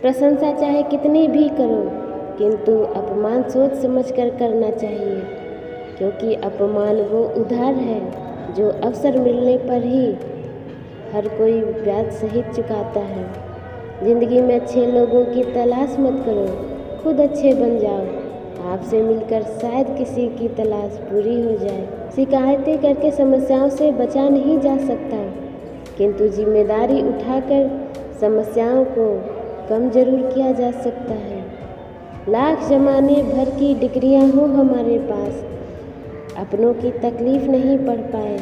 प्रशंसा चाहे कितनी भी करो, किंतु अपमान सोच समझ कर करना चाहिए, क्योंकि अपमान वो उधार है जो अवसर मिलने पर ही हर कोई ब्याज सहित चुकाता है। ज़िंदगी में अच्छे लोगों की तलाश मत करो, खुद अच्छे बन जाओ। आपसे मिलकर शायद किसी की तलाश पूरी हो जाए। शिकायतें करके समस्याओं से बचा नहीं जा सकता, किंतु जिम्मेदारी उठाकर समस्याओं को कम जरूर किया जा सकता है। लाख ज़माने भर की डिग्रियां हो हमारे पास, अपनों की तकलीफ़ नहीं पढ़ पाए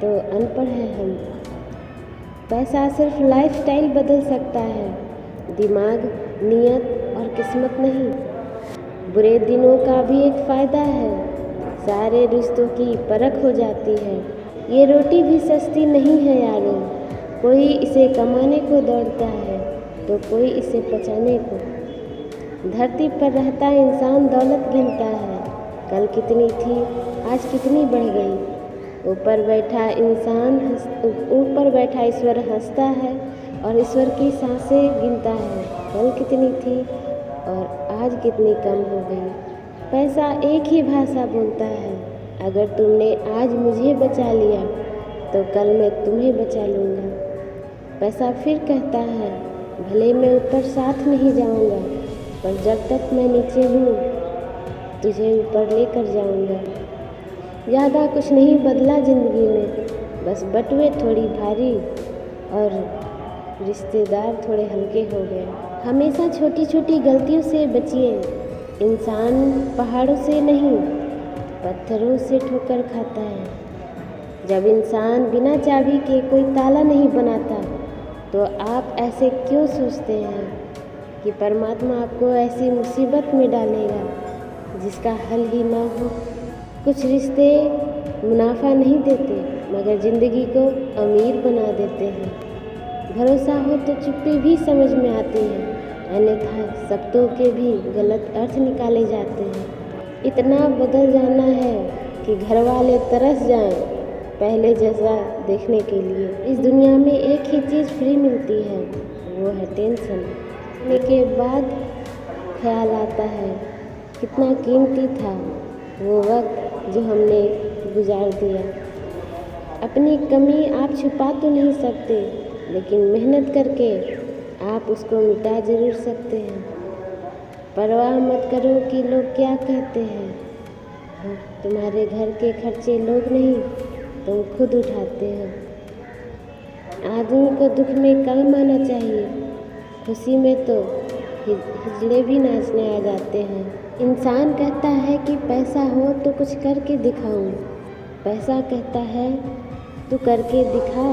तो अनपढ़ हैं हम। पैसा सिर्फ लाइफस्टाइल बदल सकता है, दिमाग, नियत और किस्मत नहीं। बुरे दिनों का भी एक फ़ायदा है, सारे रिश्तों की परख हो जाती है। ये रोटी भी सस्ती नहीं है यारों, कोई इसे कमाने को दौड़ता है तो कोई इसे पचाने को। धरती पर रहता इंसान दौलत गिनता है, कल कितनी थी आज कितनी बढ़ गई। ऊपर बैठा ईश्वर हंसता है और ईश्वर की सांसें गिनता है, कल कितनी थी और आज कितनी कम हो गई। पैसा एक ही भाषा बोलता है, अगर तुमने आज मुझे बचा लिया तो कल मैं तुम्हें बचा लूँगा। पैसा फिर कहता है, भले मैं ऊपर साथ नहीं जाऊँगा, पर जब तक मैं नीचे हूँ तुझे ऊपर लेकर जाऊँगा। ज़्यादा कुछ नहीं बदला ज़िंदगी में, बस बटुए थोड़ी भारी और रिश्तेदार थोड़े हल्के हो गए। हमेशा छोटी छोटी गलतियों से बचिए, इंसान पहाड़ों से नहीं पत्थरों से ठोकर खाता है। जब इंसान बिना चाबी के कोई ताला नहीं बनाता तो आप ऐसे क्यों सोचते हैं कि परमात्मा आपको ऐसी मुसीबत में डालेगा जिसका हल ही ना हो। कुछ रिश्ते मुनाफा नहीं देते मगर ज़िंदगी को अमीर बना देते हैं। भरोसा हो तो चुप्पी भी समझ में आती है, अन्यथा शब्दों के भी गलत अर्थ निकाले जाते हैं। इतना बदल जाना है कि घर वाले तरस जाएं पहले जैसा देखने के लिए। इस दुनिया में एक ही चीज़ फ्री मिलती है, वो है टेंशन। होने के बाद ख्याल आता है कितना कीमती था वो वक्त जो हमने गुजार दिया। अपनी कमी आप छुपा तो नहीं सकते, लेकिन मेहनत करके आप उसको मिटा ज़रूर सकते हैं। परवाह मत करो कि लोग क्या कहते हैं, तुम्हारे घर के खर्चे लोग नहीं तुम खुद उठाते हो। आदमी को दुख में काम आना चाहिए, खुशी में तो हिजड़े भी नाचने आ जाते हैं। इंसान कहता है कि पैसा हो तो कुछ करके दिखाऊं, पैसा कहता है तू करके दिखा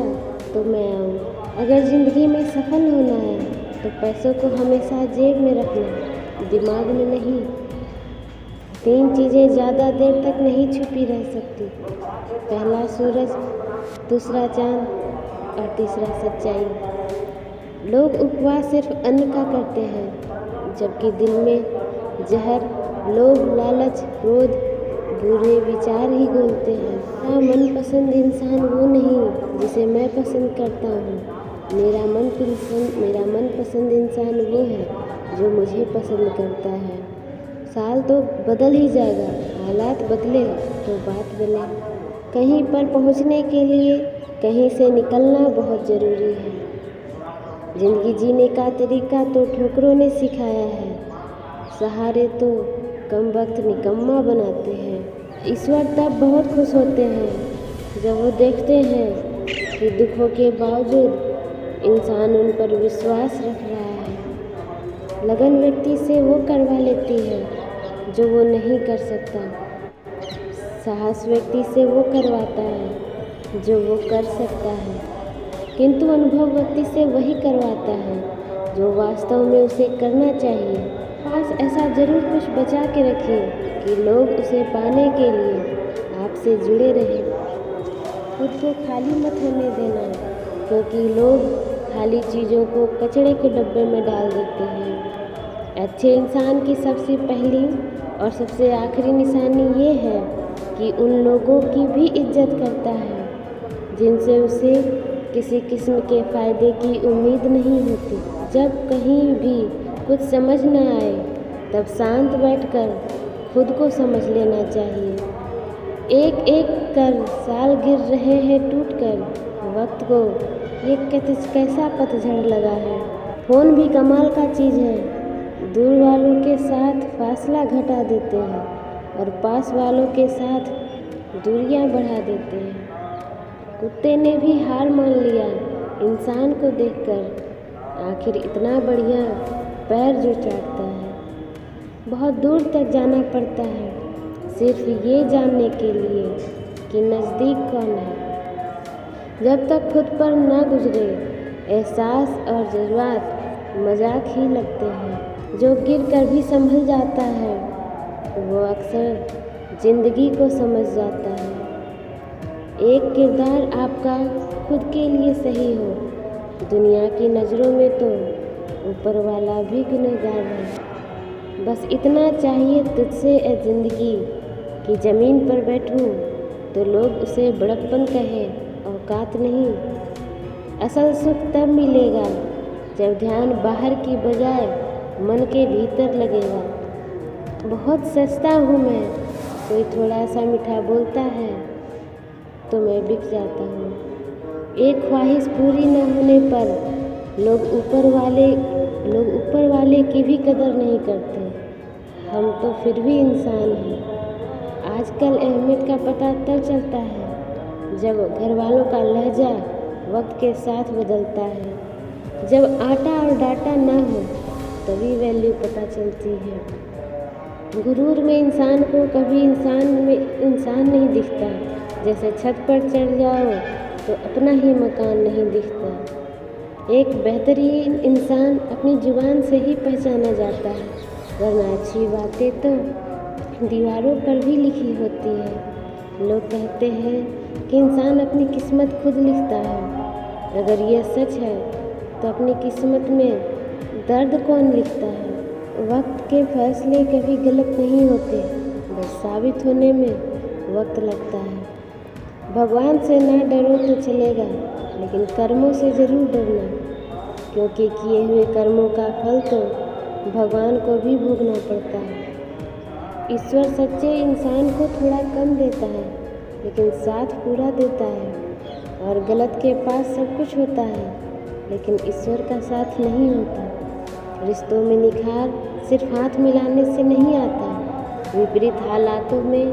तो मैं आऊं। अगर ज़िंदगी में सफल होना है तो पैसों को हमेशा जेब में रखना, दिमाग में नहीं। 3 चीज़ें ज़्यादा देर तक नहीं छुपी रह सकती, पहला सूरज, दूसरा चाँद और तीसरा सच्चाई। लोग उपवास सिर्फ अन्न का करते हैं, जबकि दिल में जहर, लोभ, लालच, क्रोध, बुरे विचार ही घोलते हैं। मेरा मनपसंद इंसान वो नहीं जिसे मैं पसंद करता हूँ, मेरा मनपसंद इंसान वो है जो मुझे पसंद करता है। साल तो बदल ही जाएगा, हालात बदले तो बात बने। कहीं पर पहुँचने के लिए कहीं से निकलना बहुत ज़रूरी है। ज़िंदगी जीने का तरीका तो ठोकरों ने सिखाया है, सहारे तो कम वक्त निकम्मा बनाते हैं। ईश्वर तब बहुत खुश होते हैं जब वो देखते हैं कि दुखों के बावजूद इंसान उन पर विश्वास रख रहा है। लगन व्यक्ति से वो करवा लेती है जो वो नहीं कर सकता, साहस व्यक्ति से वो करवाता है जो वो कर सकता है, किंतु अनुभव व्यक्ति से वही करवाता है जो वास्तव में उसे करना चाहिए। पास ऐसा ज़रूर कुछ बचा के रखिए कि लोग उसे पाने के लिए आपसे जुड़े रहें। खुद को खाली मत होने देना, क्योंकि लोग खाली चीज़ों को कचरे के डब्बे में डाल देते हैं। अच्छे इंसान की सबसे पहली और सबसे आखिरी निशानी ये है कि उन लोगों की भी इज्जत करता है जिनसे उसे किसी किस्म के फ़ायदे की उम्मीद नहीं होती। जब कहीं भी कुछ समझ न आए तब शांत बैठकर खुद को समझ लेना चाहिए। एक एक कर साल गिर रहे हैं टूट कर, वक्त को ये कैसा पतझड़ लगा है। फ़ोन भी कमाल का चीज़ है, दूर वालों के साथ फासला घटा देते हैं और पास वालों के साथ दूरियां बढ़ा देते हैं। कुत्ते ने भी हार मान लिया इंसान को देखकर, आखिर इतना बढ़िया पैर जो चाटता है। बहुत दूर तक जाना पड़ता है सिर्फ ये जानने के लिए कि नज़दीक कौन है। जब तक खुद पर ना गुजरे एहसास और जज्बात मजाक ही लगते हैं। जो गिर कर भी संभल जाता है वो अक्सर ज़िंदगी को समझ जाता है। एक किरदार आपका खुद के लिए सही हो, दुनिया की नज़रों में तो ऊपर वाला भी गुनहगार है। बस इतना चाहिए तुझसे ए ज़िंदगी कि ज़मीन पर बैठूं तो लोग उसे बड़प्पन कहें, औकात नहीं। असल सुख तब मिलेगा जब ध्यान बाहर की बजाय मन के भीतर लगेगा। बहुत सस्ता हूँ मैं, कोई थोड़ा सा मीठा बोलता है तो मैं बिक जाता हूँ। एक ख्वाहिश पूरी न होने पर लोग ऊपर वाले की भी कदर नहीं करते। हम तो फिर भी इंसान हैं। आजकल अहमियत का पता तब चलता है जब घर वालों का लहजा वक्त के साथ बदलता है। जब आटा और डाटा ना हो तभी वैल्यू पता चलती है। गुरूर में इंसान को कभी इंसान नहीं दिखता। जैसे छत पर चढ़ जाओ तो अपना ही मकान नहीं दिखता। एक बेहतरीन इंसान अपनी जुबान से ही पहचाना जाता है, वरना अच्छी बातें तो दीवारों पर भी लिखी होती है। लोग कहते हैं कि इंसान अपनी किस्मत खुद लिखता है। अगर यह सच है तो अपनी किस्मत में दर्द कौन लिखता है? वक्त के फैसले कभी गलत नहीं होते, बस साबित होने में वक्त लगता है। भगवान से ना डरो तो चलेगा, लेकिन कर्मों से ज़रूर डरना, क्योंकि किए हुए कर्मों का फल तो भगवान को भी भोगना पड़ता है। ईश्वर सच्चे इंसान को थोड़ा कम देता है, लेकिन साथ पूरा देता है। और गलत के पास सब कुछ होता है, लेकिन ईश्वर का साथ नहीं होता। रिश्तों में निखार सिर्फ हाथ मिलाने से नहीं आता, विपरीत हालातों में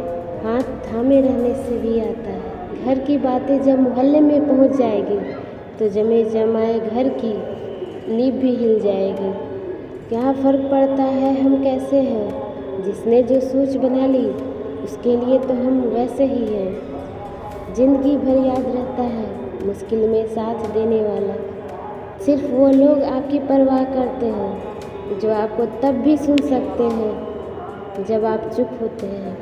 हाथ थामे रहने से भी आता है। घर की बातें जब मोहल्ले में पहुंच जाएगी तो जमे जमाए घर की नींव भी हिल जाएगी। क्या फ़र्क पड़ता है हम कैसे हैं? जिसने जो सोच बना ली उसके लिए तो हम वैसे ही हैं। ज़िंदगी भर याद रहता है मुश्किल में साथ देने वाला। सिर्फ वो लोग आपकी परवाह करते हैं जो आपको तब भी सुन सकते हैं जब आप चुप होते हैं।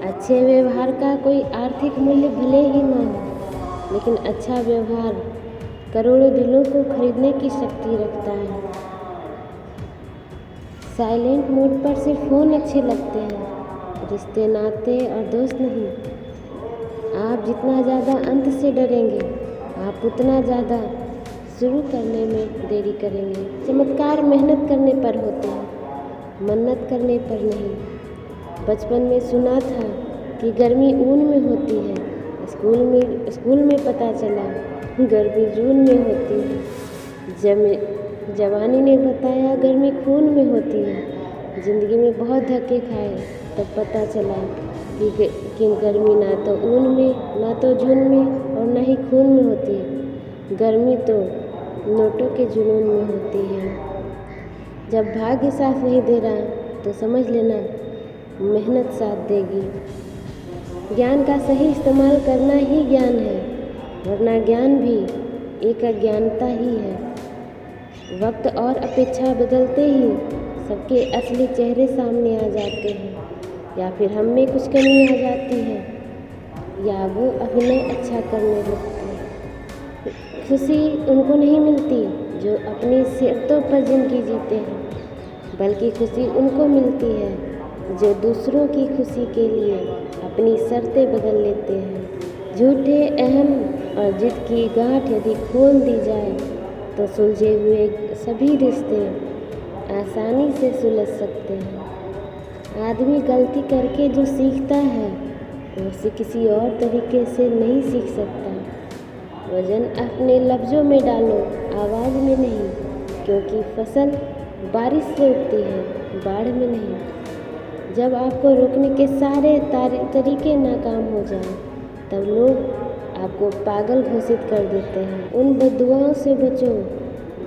अच्छे व्यवहार का कोई आर्थिक मूल्य भले ही ना हो, लेकिन अच्छा व्यवहार करोड़ों दिलों को खरीदने की शक्ति रखता है। साइलेंट मोड पर सिर्फ फ़ोन अच्छे लगते हैं, रिश्ते नाते और दोस्त नहीं। आप जितना ज़्यादा अंत से डरेंगे, आप उतना ज़्यादा शुरू करने में देरी करेंगे। चमत्कार मेहनत करने पर होते हैं, मन्नत करने पर नहीं। बचपन में सुना था कि गर्मी ऊन में होती है, स्कूल में पता चला गर्मी जून में होती है। जवानी ने बताया गर्मी खून में होती है। ज़िंदगी में बहुत धक्के खाए तब पता चला कि गर्मी ना तो ऊन में, ना तो जून में और ना ही खून में होती है। गर्मी तो नोटों के जुनून में होती है। जब भाग्य साथ नहीं दे रहा तो समझ लेना मेहनत साथ देगी। ज्ञान का सही इस्तेमाल करना ही ज्ञान है, वरना ज्ञान भी एक अज्ञानता ही है। वक्त और अपेक्षा बदलते ही सबके असली चेहरे सामने आ जाते हैं, या फिर हम में कुछ कमी आ जाती है, या वो अभिनय अच्छा करने लगते हैं। खुशी उनको नहीं मिलती जो अपनी शर्तों पर ज़िंदगी जीते हैं, बल्कि खुशी उनको मिलती है जो दूसरों की खुशी के लिए अपनी शर्तें बदल लेते हैं। झूठे अहम और जिद की गांठ यदि खोल दी जाए तो सुलझे हुए सभी रिश्ते आसानी से सुलझ सकते हैं। आदमी गलती करके जो सीखता है वो उसे किसी और तरीके से नहीं सीख सकता। वजन अपने लफ्ज़ों में डालो, आवाज़ में नहीं, क्योंकि फसल बारिश से उगती है, बाढ़ में नहीं। जब आपको रोकने के सारे तरीके नाकाम हो जाएं, तब लोग आपको पागल घोषित कर देते हैं। उन बद्दुआओं से बचो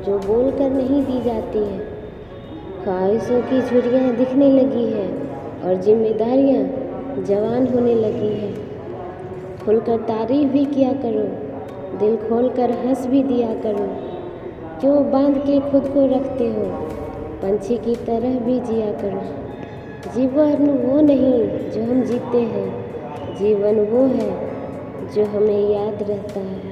जो बोल कर नहीं दी जाती है। ख्वाहिशों की झुर्रियाँ दिखने लगी है और जिम्मेदारियाँ जवान होने लगी है। खुलकर तारीफ भी किया करो, दिल खोलकर हंस भी दिया करो। क्यों बांध के खुद को रखते हो, पंछी की तरह भी जिया करो। जीवन वो नहीं जो हम जीते हैं, जीवन वो है जो हमें याद रहता है।